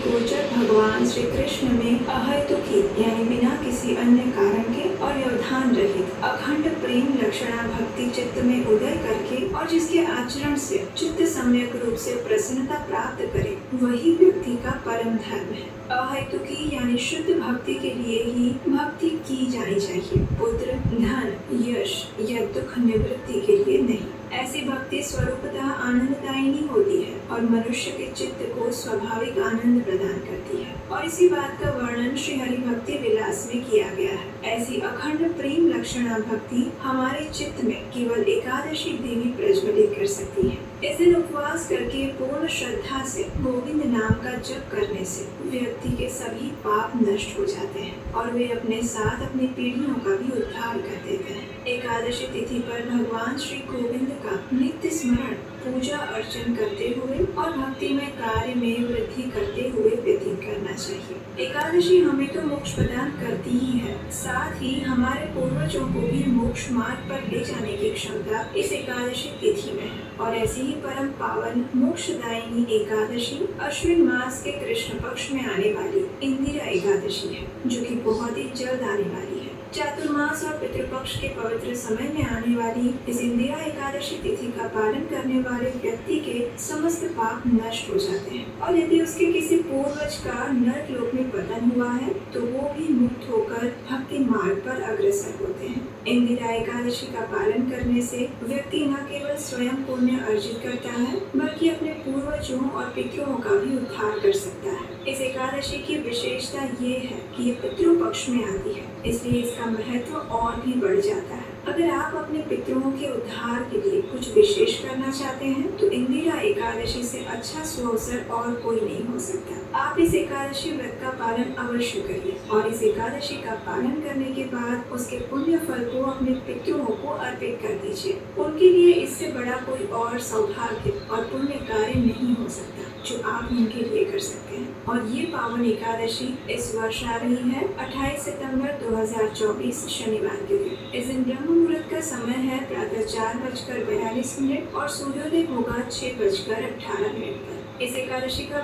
गोचर भगवान श्री कृष्ण में अहेतुकी यानी बिना किसी अन्य कारण के और व्यवधान रहित अखंड प्रेम लक्षणा भक्ति चित्त में उदय करके और जिसके आचरण से चित्त सम्यक रूप से प्रसन्नता प्राप्त करे, वही व्यक्ति का परम धर्म है। अहेतुकी यानी शुद्ध भक्ति के लिए ही भक्ति की जानी चाहिए, पुत्र, धन, यश या दुख निवृत्ति के लिए नहीं। ऐसी भक्ति स्वरूपतः आनंददायिनी होती है और मनुष्य के चित्त को स्वाभाविक आनंद प्रदान करती है। और इसी बात का वर्णन श्री हरि भक्ति विलास में किया गया है। ऐसी अखंड प्रेम लक्षणा भक्ति हमारे चित्त में केवल एकादशी देवी प्रज्वलित कर सकती है। इस दिन उपवास करके पूर्ण श्रद्धा से गोविंद नाम का जप करने से व्यक्ति के सभी पाप नष्ट हो जाते हैं और वे अपने साथ अपनी पीढ़ियों का भी उद्धार कर देते हैं। एकादशी तिथि पर भगवान श्री गोविंद का नित्य स्मरण, पूजा अर्चन करते हुए और भक्तिमय कार्य में वृद्धि करते हुए व्यतीत करना चाहिए। एकादशी हमें तो मोक्ष प्रदान करती ही है, साथ ही हमारे पूर्वजों को भी मोक्ष मार्ग पर ले जाने की क्षमता इस एकादशी तिथि में है। और ऐसी ही परम पावन मोक्षदायिनी एकादशी अश्विन मास के कृष्ण पक्ष में आने वाली इंदिरा एकादशी है, जो कि बहुत ही जल्द आने वाली है। चातुर्मास और पितृपक्ष के पवित्र समय में आने वाली इस इंदिरा एकादशी तिथि का पालन करने वाले व्यक्ति के समस्त पाप नष्ट हो जाते हैं और यदि उसके किसी पूर्वज का नरक लोक में पतन हुआ है तो वो भी मुक्त होकर भक्ति मार्ग पर अग्रसर होते हैं। इंदिरा एकादशी का पालन करने से व्यक्ति न केवल स्वयं पुण्य अर्जित करता है बल्कि अपने पूर्वजों और पितरों का भी उद्धार कर सकता है। इस एकादशी की विशेषता ये है कि ये पितृ पक्ष में आती है, इसलिए इसका महत्व और भी बढ़ जाता है। अगर आप अपने पितरों के उद्धार के लिए कुछ विशेष करना चाहते हैं तो इंदिरा एकादशी से अच्छा सुअवसर और कोई नहीं हो सकता। आप इस एकादशी व्रत का पालन अवश्य करिए और इस एकादशी का पालन करने के बाद उसके पुण्य फल को अपने पितरों को अर्पित कर दीजिए। उनके लिए इससे बड़ा कोई और सौभाग्य और पुण्य कार्य नहीं हो सकता जो आप उनके लिए कर सकते हैं। और ये पावन एकादशी इस वर्ष आ रही है 28 सितंबर 2024 शनिवार के दिन। इस दिन ब्रह्म मुहूर्त का समय है प्रातः 4:42 और सूर्योदय होगा 6:18 पर। इस एकादशी का